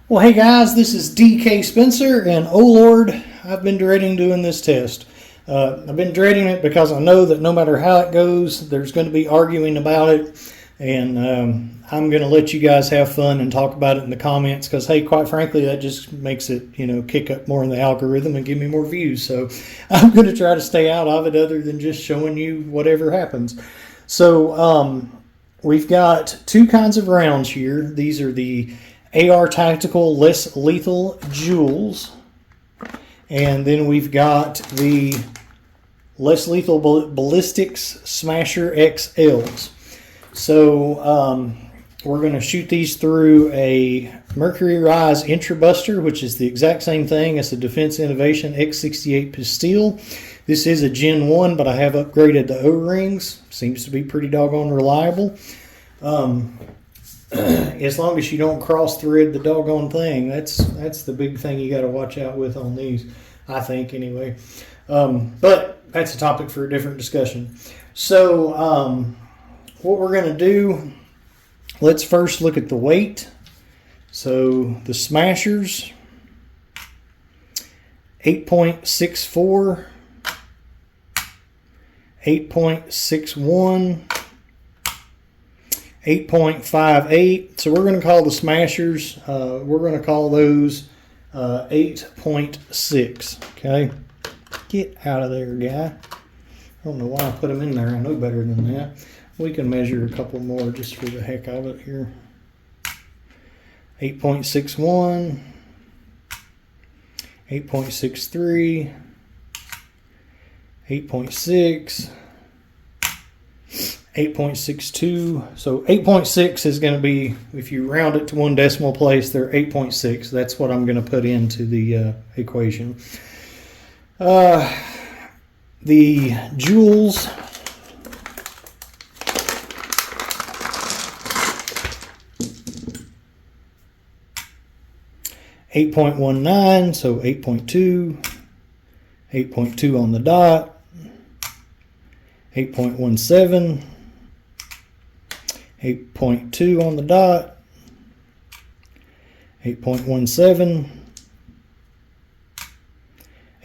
Well, hey guys, this is DK Spencer, and oh Lord, I've been dreading doing this test. I've been dreading it because I know that no matter how it goes, there's going to be arguing about it, and I'm going to let you guys have fun and talk about it in the comments because, hey, quite frankly, that just makes it, kick up more in the algorithm and give me more views. So I'm going to try to stay out of it other than just showing you whatever happens. So we've got two kinds of rounds here. These are the AR Tactical Less Lethal Joules, and then we've got the Less Lethal Ballistics Smasher XLs. So we're going to shoot these through a Mercury Rise IntruBuster, which is the exact same thing as the Defense Innovation X-68 Pistelle. This is a Gen 1, but I have upgraded the O-rings. Seems to be pretty doggone reliable. As long as you don't cross thread the doggone thing, that's the big thing you got to watch out with on these, I think, anyway. But that's a topic for a different discussion. So what we're going to do, let's first look at the weight. So the Smashers, 8.64, 8.61, 8.58. So we're going to call the Smashers, we're going to call those 8.6. Okay, get out of there, guy. I don't know why I put them in there. I know better than that. We can measure a couple more just for the heck of it here. 8.61, 8.63, 8.6, 8.62. So 8.6 is going to be, if you round it to one decimal place, they're 8.6. That's what I'm going to put into the equation. The Joules, $8.19, so 8.2, 8.2 on the dot, 8.17, 8.2 on the dot, 8.17,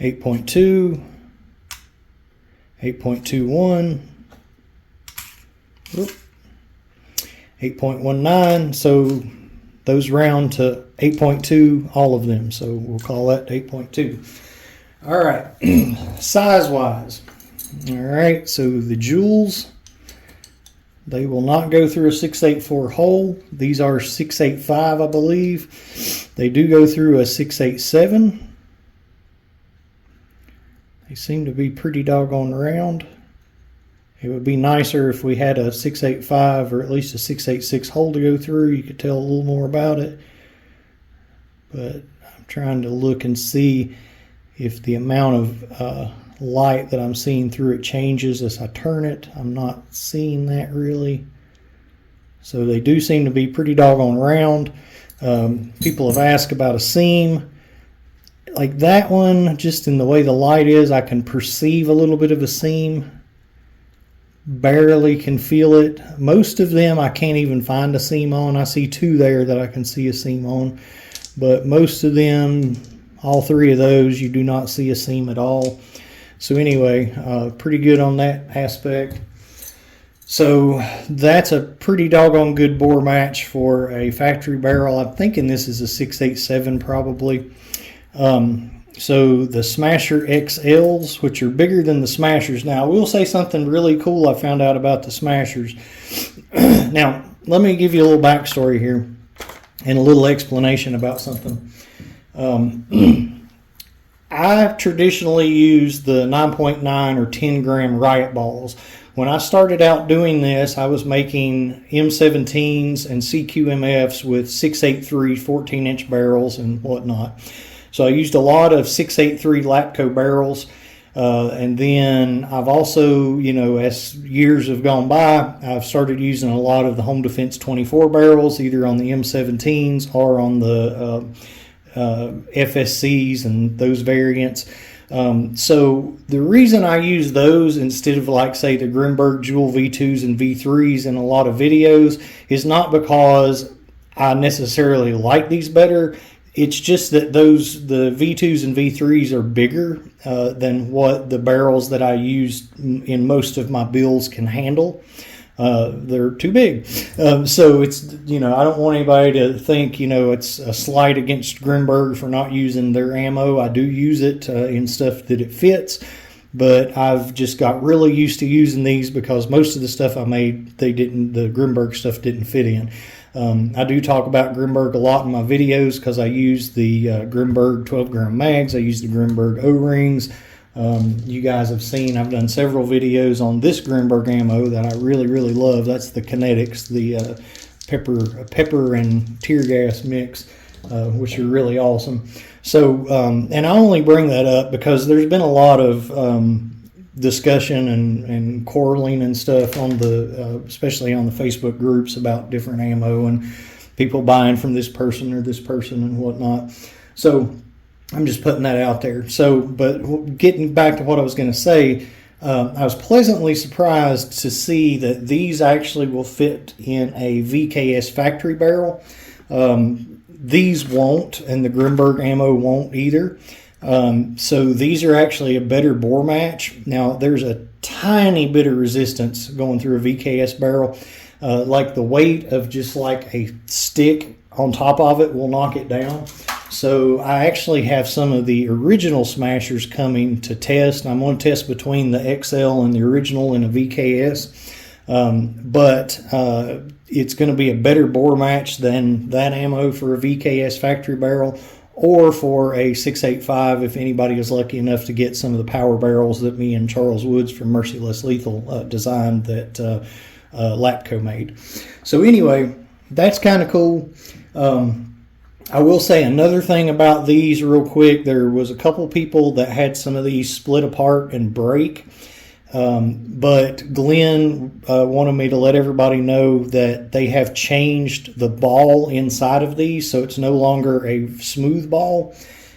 8.2, 8.21, 8.19, so those round to 8.2, all of them, so we'll call that 8.2. All right, size-wise, all right, so the Joules, they will not go through a 684 hole. These are 685, I believe. They do go through a 687. They seem to be pretty doggone round. It would be nicer if we had a 685 or at least a 686 hole to go through. You could tell a little more about it. But I'm trying to look and see if the amount of light that I'm seeing through it changes as I turn it. I'm not seeing that really. So they do seem to be pretty doggone round. People have asked about a seam. Like that one, just in the way the light is, I can perceive a little bit of a seam. Barely can feel it. Most of them I can't even find a seam on. I see two there that I can see a seam on. But most of them, all three of those, you do not see a seam at all. So anyway, pretty good on that aspect. So that's a pretty doggone good bore match for a factory barrel. I'm thinking this is a 687 probably. So the Smasher XLs, which are bigger than the Smashers. Now, I will say something really cool I found out about the Smashers. Now, let me give you a little backstory here and a little explanation about something. I traditionally use the 9.9 or 10 gram riot balls. When I started out doing this, I was making M17s and CQMFs with 6.83 14-inch barrels and whatnot. So I used a lot of 6.83 Lapco barrels. And then I've also, as years have gone by, I've started using a lot of the Home Defense 24 barrels, either on the M17s or on the FSCs and those variants. So the reason I use those instead of, like, say, the Grimberg Joule V2s and V3s in a lot of videos is not because I necessarily like these better. It's just that the V2s and V3s are bigger than what the barrels that I use in most of my builds can handle. They're too big. So it's, I don't want anybody to think, it's a slight against Grimberg for not using their ammo. I do use it in stuff that it fits, but I've just got really used to using these because most of the stuff I made, the Grimberg stuff didn't fit in. I do talk about Grimberg a lot in my videos because I use the Grimberg 12-gram mags. I use the Grimberg O-rings. You guys have seen I've done several videos on this Grimberg ammo that I really, really love. That's the Kinetics, the pepper and tear gas mix, which are really awesome. So, and I only bring that up because there's been a lot of discussion and quarreling and stuff on especially on the Facebook groups about different ammo and people buying from this person or this person and whatnot. So I'm just putting that out there. So, but getting back to what I was going to say, I was pleasantly surprised to see that these actually will fit in a VKS factory barrel. These won't, and the Grimberg ammo won't either. So these are actually a better bore match. Now there's a tiny bit of resistance going through a VKS barrel. Like the weight of just like a stick on top of it will knock it down. So I actually have some of the original smashers coming to test. I'm going to test between the XL and the original in a VKS. But it's going to be a better bore match than that ammo for a VKS factory barrel, or for a 685 if anybody is lucky enough to get some of the power barrels that me and Charles Woods from Merciless Lethal designed that Lapco made. So anyway, that's kind of cool. I will say another thing about these real quick. There was a couple people that had some of these split apart and break. But Glenn wanted me to let everybody know that they have changed the ball inside of these, so it's no longer a smooth ball.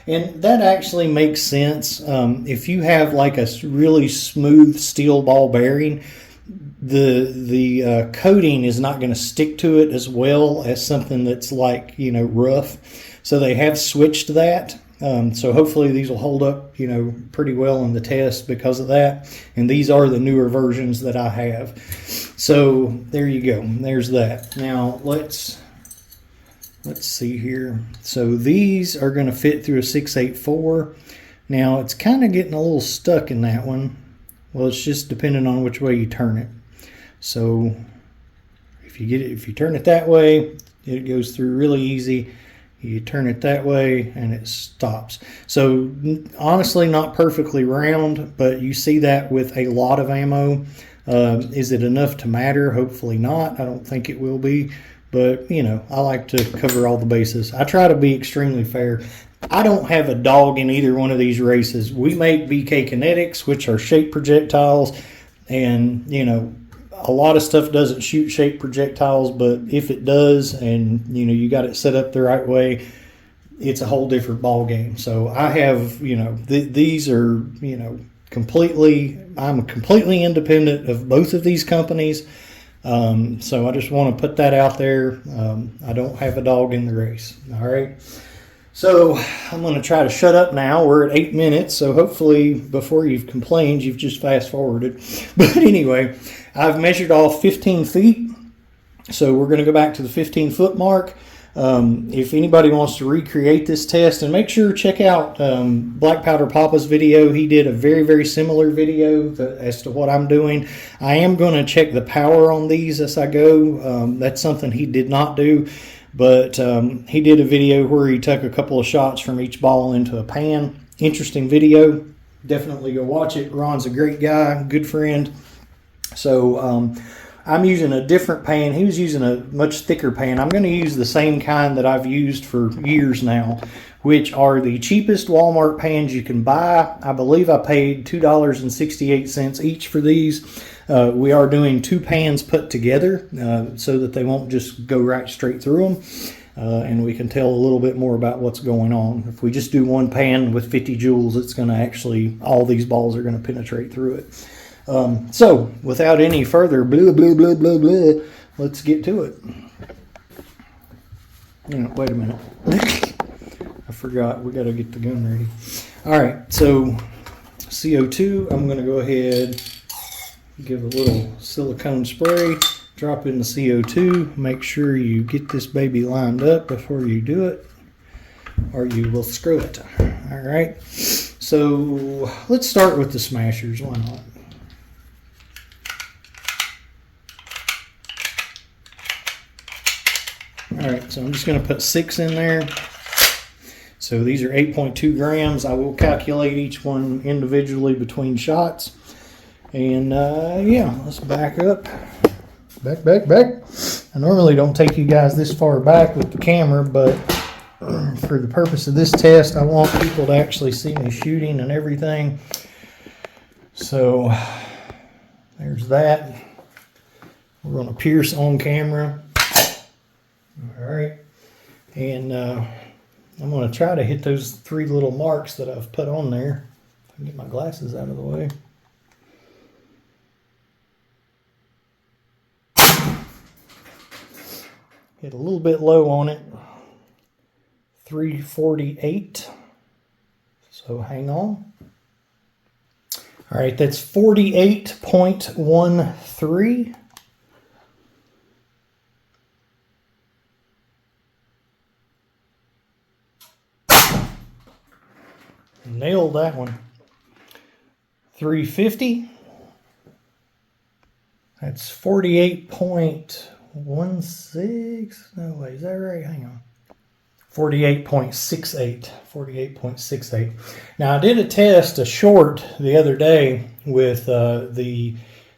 And that actually makes sense. If you have like a really smooth steel ball bearing, the coating is not going to stick to it as well as something that's like, rough. So they have switched that. So hopefully these will hold up, pretty well in the test because of that. And these are the newer versions that I have. So there you go. There's that. Now let's see here. So these are going to fit through a 684. Now it's kind of getting a little stuck in that one. Well, it's just depending on which way you turn it. So if you turn it that way, it goes through really easy. You turn it that way and it stops. So honestly, not perfectly round, but you see that with a lot of ammo. Is it enough to matter? Hopefully not. I don't think it will be. But, I like to cover all the bases. I try to be extremely fair. I don't have a dog in either one of these races. We make BK Kinetics, which are shaped projectiles. And, a lot of stuff doesn't shoot shaped projectiles, but if it does and, you got it set up the right way, it's a whole different ball game. So I have, these are, I'm completely independent of both of these companies. So I just want to put that out there. I don't have a dog in the race. All right. So I'm going to try to shut up now. We're at 8 minutes, so hopefully before you've complained, you've just fast forwarded. But anyway, I've measured off 15 feet. So we're going to go back to the 15-foot mark. If anybody wants to recreate this test, and make sure to check out Black Powder Papa's video. He did a very, very similar video as to what I'm doing. I am going to check the power on these as I go. That's something he did not do. But he did a video where he took a couple of shots from each ball into a pan. Interesting video. Definitely go watch it. Ron's a great guy, good friend. So I'm using a different pan. He was using a much thicker pan. I'm going to use the same kind that I've used for years now, which are the cheapest Walmart pans you can buy. I believe I paid $2.68 each for these. We are doing 2 pans put together so that they won't just go right straight through them. And we can tell a little bit more about what's going on. If we just do 1 pan with 50 joules, it's going to actually, all these balls are going to penetrate through it. So without any further blah, blah, blah, blah, blah, let's get to it. Wait a minute. I forgot. We got to get the gun ready. All right, so CO2, I'm going to go ahead, give a little silicone spray, drop in the CO2. Make sure you get this baby lined up before you do it, or you will screw it. All right, so let's start with the smashers. Why not? All right, so I'm just going to put 6 in there. So these are 8.2 grams. I will calculate each one individually between shots. And yeah, let's back up. Back. I normally don't take you guys this far back with the camera, but for the purpose of this test, I want people to actually see me shooting and everything. So there's that. We're going to pierce on camera. All right. And I'm going to try to hit those 3 little marks that I've put on there. If I can get my glasses out of the way. Hit a little bit low on it. 348. So hang on. All right, that's 48.13. Nailed that one. 350. That's 48.16. No way, is that right? Hang on. 48.68. 48.68. Now I did a test, a short, the other day with the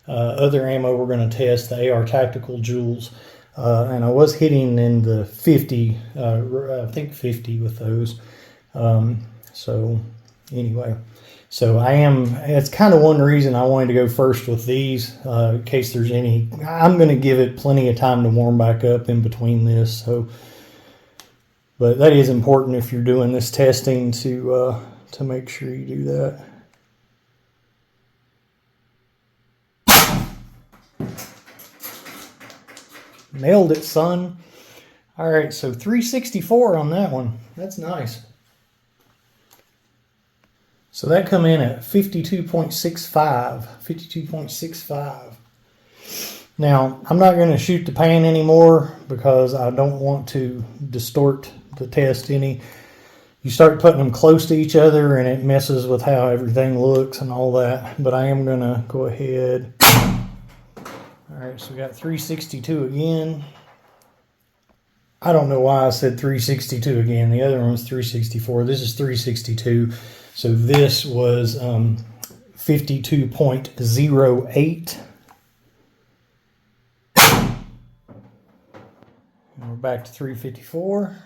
other ammo we're going to test, the AR Tactical Joules. And I was hitting in the 50, I think 50 with those. So anyway, so it's kind of one reason I wanted to go first with these, in case there's any. I'm going to give it plenty of time to warm back up in between this. So, but that is important if you're doing this testing to make sure you do that. Nailed it, son. All right, so 364 on that one. That's nice. So that come in at 52.65. 52.65. Now, I'm not going to shoot the pan anymore because I don't want to distort the test any. You start putting them close to each other and it messes with how everything looks and all that. But I am going to go ahead. All right, so we got 362 again. I don't know why I said 362 again. The other one was 364. This is 362. So this was 52.08. And we're back to 354.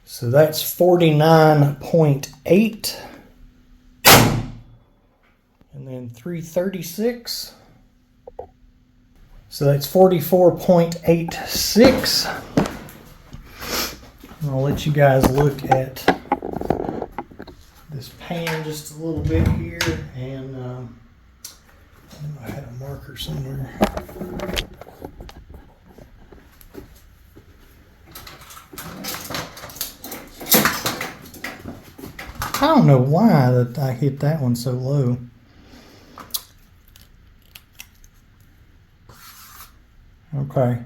So that's 49.8. And then 336. So that's 44.86. I'll let you guys look at this pan just a little bit here, and I had a marker somewhere. I don't know why that I hit that one so low. Okay.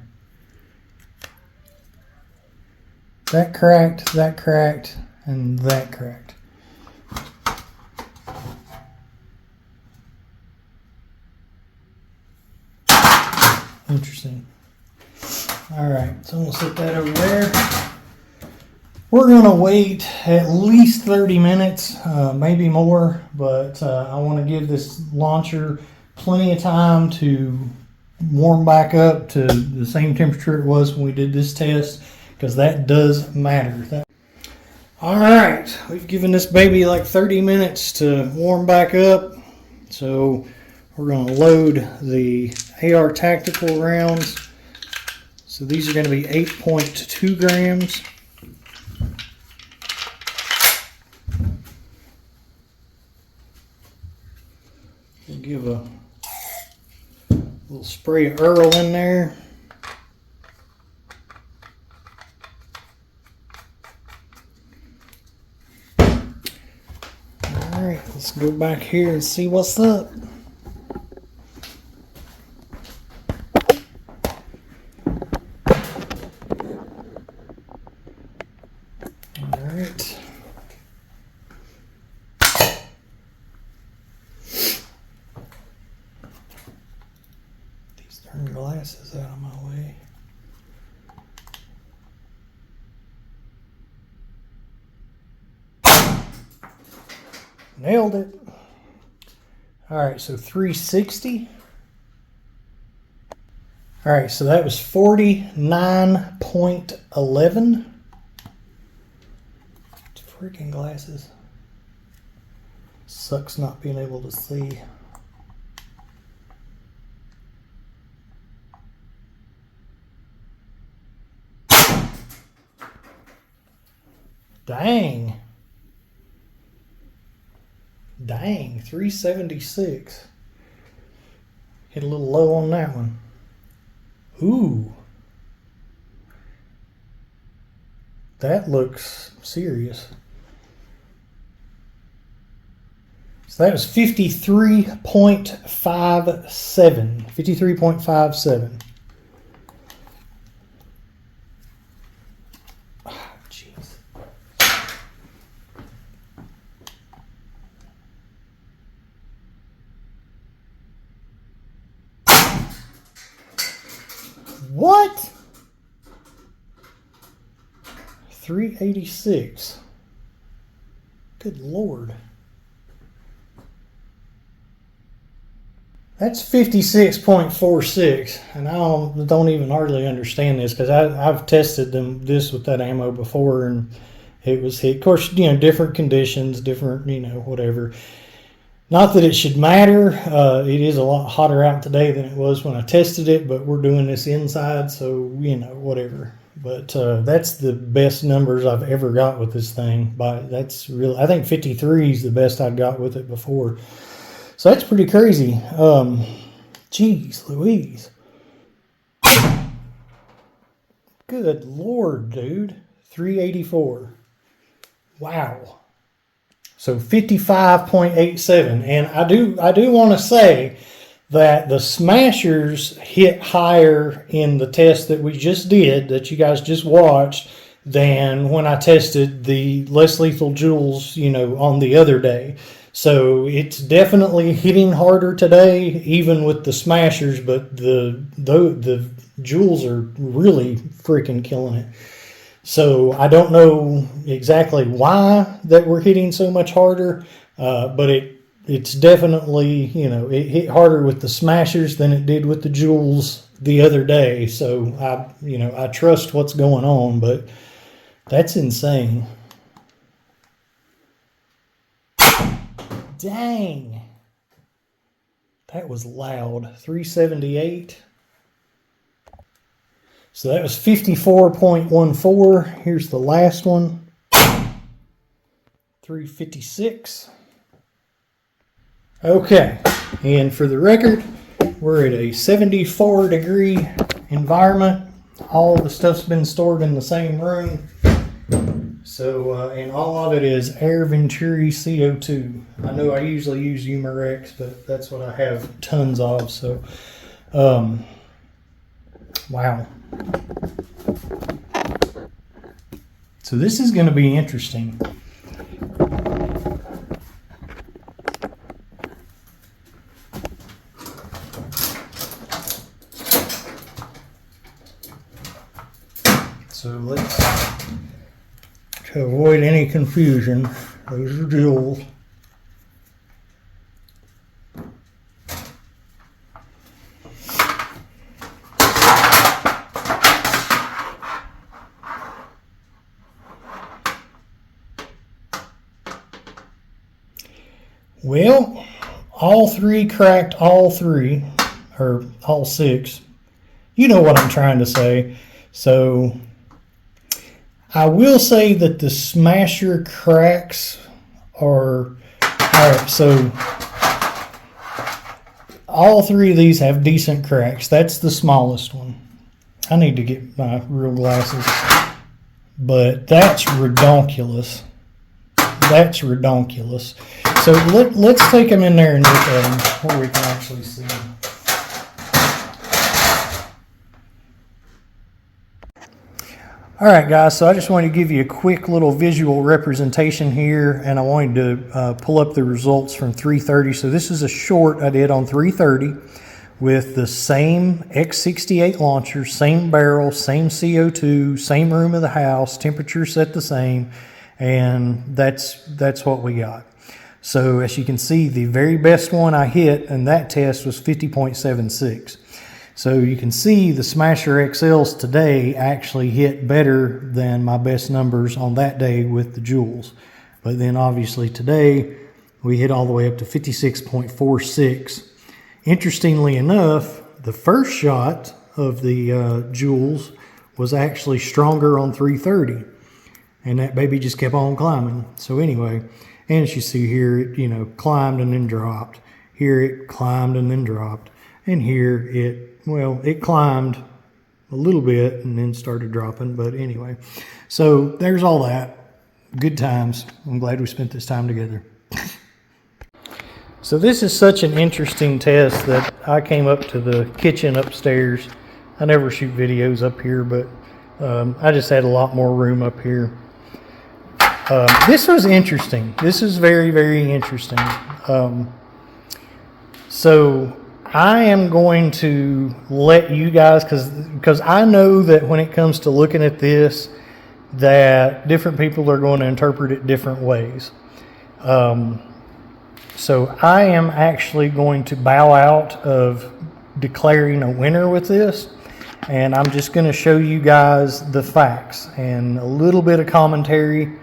That cracked, and that cracked. Interesting. All right, so I'm going to set that over there. We're going to wait at least 30 minutes, maybe more, but I want to give this launcher plenty of time to warm back up to the same temperature it was when we did this test, because that does matter. All right, we've given this baby like 30 minutes to warm back up, so we're going to load the AR Tactical rounds. So these are going to be 8.2 grams. We'll give a little spray of Earl in there. Alright, let's go back here and see what's up. Alright. These darn glasses out of my way. Nailed it. All right, so 360. All right, so that was 49.11. Freaking glasses. Sucks not being able to see. Dang. Dang, 376. Hit a little low on that one. Ooh. That looks serious. So that was 53.57. 53.57. What? 386. Good Lord. That's 56.46, and I don't even hardly understand this because I've tested this with that ammo before, and it was hit. Of course, different conditions, different, whatever. Not that it should matter. It is a lot hotter out today than it was when I tested it, but we're doing this inside, so, whatever. But that's the best numbers I've ever got with this thing. That's really, I think 53 is the best I'd got with it before. So that's pretty crazy. Geez Louise. Good Lord, dude. 384. Wow. So 55.87, and I do want to say that the smashers hit higher in the test that we just did, that you guys just watched, than when I tested the less lethal Joules, on the other day. So it's definitely hitting harder today, even with the smashers, but the Joules are really freaking killing it. So I don't know exactly why that we're hitting so much harder, but it's definitely, it hit harder with the smashers than it did with the Joules the other day. So I trust what's going on, but that's insane. Dang. That was loud. 378. So that was 54.14. Here's the last one. 356. Okay, and for the record, we're at a 74-degree environment. All the stuff's been stored in the same room. So, and all of it is air Venturi CO2. I know I usually use Humorex, but that's what I have tons of. So, wow. So this is going to be interesting. So let's, to avoid any confusion, those are Joule. Well, all three cracked all three, or all six. You know what I'm trying to say. So I will say that the smasher cracks are, alright, so all three of these have decent cracks. That's the smallest one. I need to get my real glasses. But that's redonkulous. That's redonkulous. So let's take them in there and look at them where we can actually see them. All right, guys, so I just wanted to give you a quick little visual representation here, and I wanted to pull up the results from 330. So this is a short I did on 330 with the same X-68 launcher, same barrel, same CO2, same room of the house, temperature set the same, and that's what we got. So as you can see, the very best one I hit in that test was 50.76. So you can see the Smasher XLs today actually hit better than my best numbers on that day with the Joules. But then obviously today we hit all the way up to 56.46. Interestingly enough, the first shot of the Joules was actually stronger on 330. And that baby just kept on climbing. So anyway, and as you see here, it, climbed and then dropped. Here it climbed and then dropped. And here it climbed a little bit and then started dropping. But anyway, so there's all that. Good times. I'm glad we spent this time together. So this is such an interesting test that I came up to the kitchen upstairs. I never shoot videos up here, but I just had a lot more room up here. This was interesting. This is very, very interesting. So I am going to let you guys, because I know that when it comes to looking at this, that different people are going to interpret it different ways. So I am actually going to bow out of declaring a winner with this, and I'm just going to show you guys the facts and a little bit of commentary,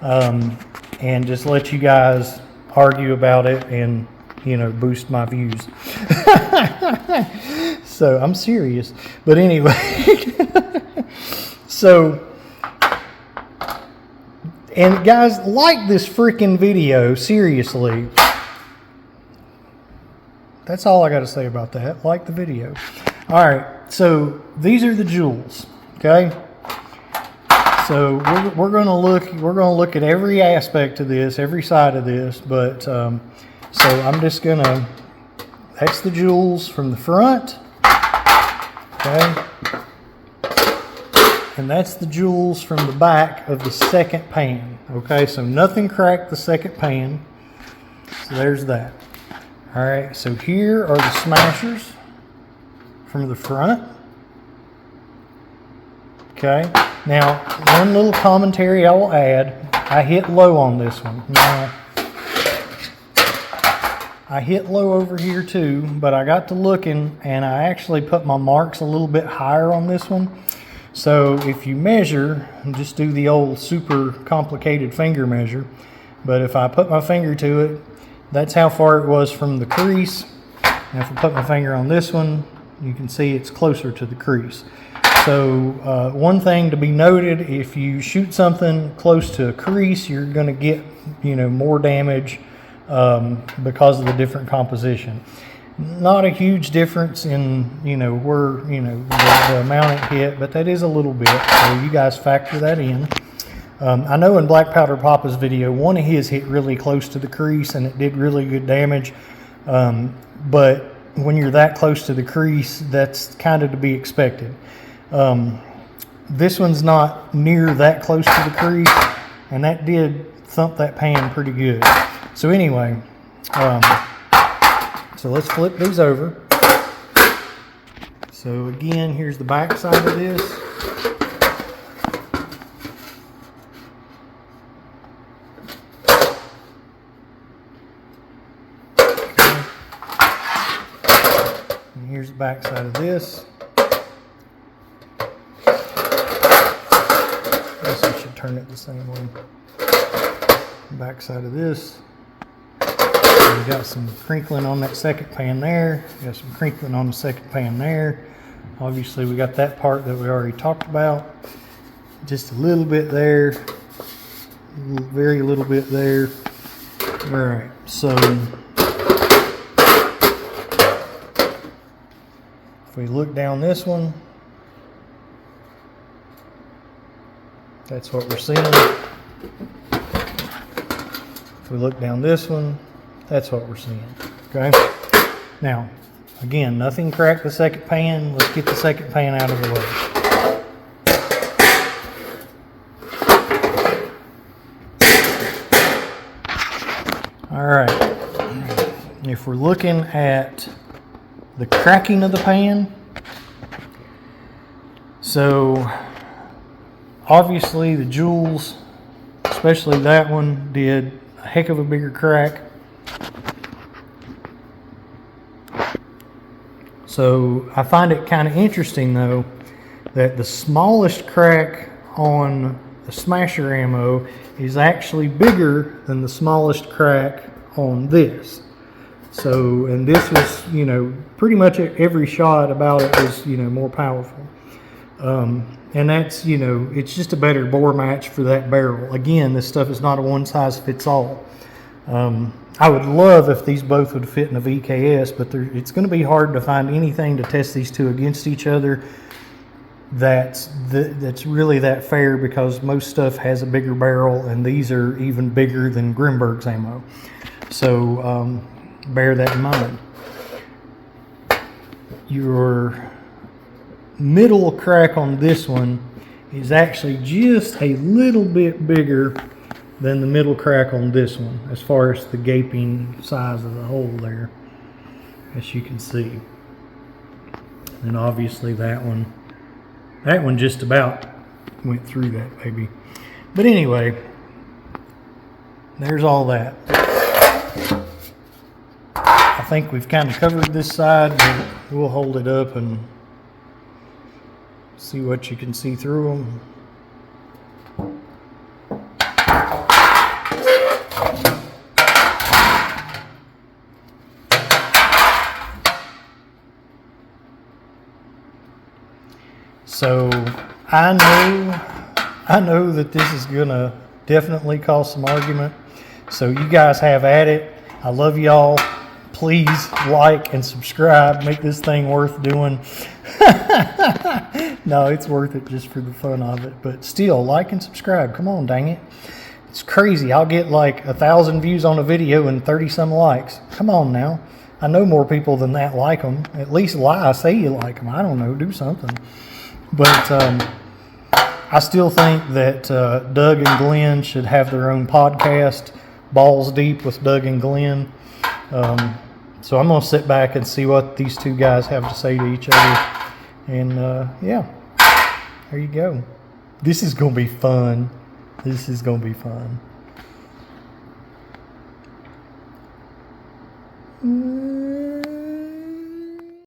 and just let you guys argue about it and boost my views. So I'm serious, but anyway. So, and guys, like this freaking video, seriously. That's all I got to say about that. Like the video. All right, so these are the Joules, okay? So we're going to look at every aspect of this, every side of this, but so I'm just going to, that's the Joules from the front, okay? And that's the Joules from the back of the second pan, okay? So nothing cracked the second pan, so there's that. All right, so here are the Smashers from the front, okay? Now, one little commentary I will add, I hit low on this one. Now, I hit low over here too, but I got to looking and I actually put my marks a little bit higher on this one. So if you measure, just do the old super complicated finger measure, but if I put my finger to it, that's how far it was from the crease. And if I put my finger on this one, you can see it's closer to the crease. So one thing to be noted, if you shoot something close to a crease, you're going to get more damage because of the different composition. Not a huge difference in where the amount it hit, but that is a little bit. So you guys factor that in. I know in Black Powder Papa's video, one of his hit really close to the crease and it did really good damage. But when you're that close to the crease, that's kind of to be expected. This one's not near that close to the crease, and that did thump that pan pretty good. So anyway, so let's flip these over. So again, here's the back side of this. And here's the back side of this. I guess I should turn it the same way. Back side of this. We got some crinkling on that second pan there. We got some crinkling on the second pan there. Obviously we got that part that we already talked about. Just a little bit there. Very little bit there. Alright, so if we look down this one, that's what we're seeing. If we look down this one, that's what we're seeing. Okay. Now, again, nothing cracked the second pan. Let's get the second pan out of the way. All right. If we're looking at the cracking of the pan, so obviously the Joules, especially that one, did a heck of a bigger crack. So I find it kind of interesting though that the smallest crack on the smasher ammo is actually bigger than the smallest crack on this. So, and this was, you know, pretty much every shot about it was, you know, more powerful. And that's, you know, it's just a better bore match for that barrel. Again, this stuff is not a one size fits all. I would love if these both would fit in a VKS, but it's going to be hard to find anything to test these two against each other that's really that fair, because most stuff has a bigger barrel and these are even bigger than Grimberg's ammo. So bear that in mind. Your middle crack on this one is actually just a little bit bigger than the middle crack on this one, as far as the gaping size of the hole there, as you can see. And obviously that one just about went through that baby. But anyway, there's all that. I think we've kind of covered this side, but we'll hold it up and see what you can see through them. So I know that this is gonna definitely cause some argument. So you guys have at it. I love y'all. Please like and subscribe. Make this thing worth doing. No, it's worth it just for the fun of it. But still, like and subscribe. Come on, dang it. It's crazy. I'll get like 1,000 views on a video and 30 some likes. Come on now. I know more people than that like them. At least say you like them. I don't know. Do something. But I still think that Doug and Glenn should have their own podcast, Balls Deep with Doug and Glenn. So I'm going to sit back and see what these two guys have to say to each other. And yeah, there you go. This is going to be fun. This is going to be fun.